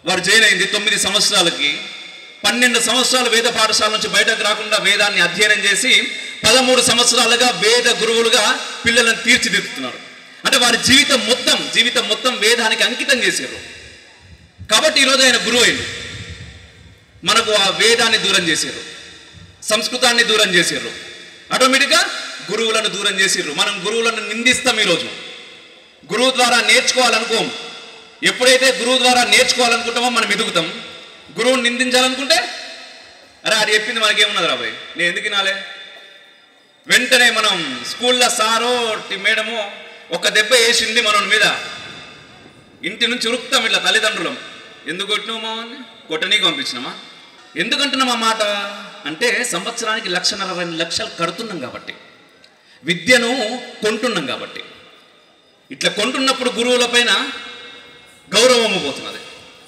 వాడు జాయిన్ అయింది 9 సంవత్సరాలకి. 12 సంవత్సరాలు వేద పాఠశాల నుంచి బయటకు రాకుండా వేదాన్ని అధ్యయనం చేసి 13 సంవత్సరాలుగా వేద గురువులుగా పిల్లలను తీర్చిదిద్దుతున్నారు. అంటే వారి జీవితం మొత్తం వేదానికి అంకితం చేశారు. కాబట్టి ఈరోజు ఆయన గురువు అయింది. మనకు ఆ వేదాన్ని దూరం చేశారు, సంస్కృతాన్ని దూరం చేశారు, ఆటోమేటిక్గా గురువులను దూరం చేశారు. మనం గురువులను నిందిస్తాం. ఈరోజు గురువు ద్వారా నేర్చుకోవాలనుకోం. ఎప్పుడైతే గురువు ద్వారా నేర్చుకోవాలనుకుంటామో మనం ఎదుగుతాం. గురువుని నిందించాలనుకుంటే అరే అది చెప్పింది మనకేమున్నది రాబాయ్, నేను ఎందుకు వినాలే. వెంటనే మనం స్కూల్లో సారో మేడమో ఒక దెబ్బ వేసింది మన మీద, ఇంటి నుంచి ఉరుకుతాం ఇట్లా తల్లిదండ్రులం. ఎందుకు కొట్టినావు మా అని? కొట్టనీకి పంపించినామా? ఎందుకంటున్నాం ఆ మాట అంటే సంవత్సరానికి 1,40,000 కడుతున్నాం కాబట్టి, విద్యను కొంటున్నాం కాబట్టి. ఇట్లా కొంటున్నప్పుడు గురువుల పైన గౌరవము పోతున్నది.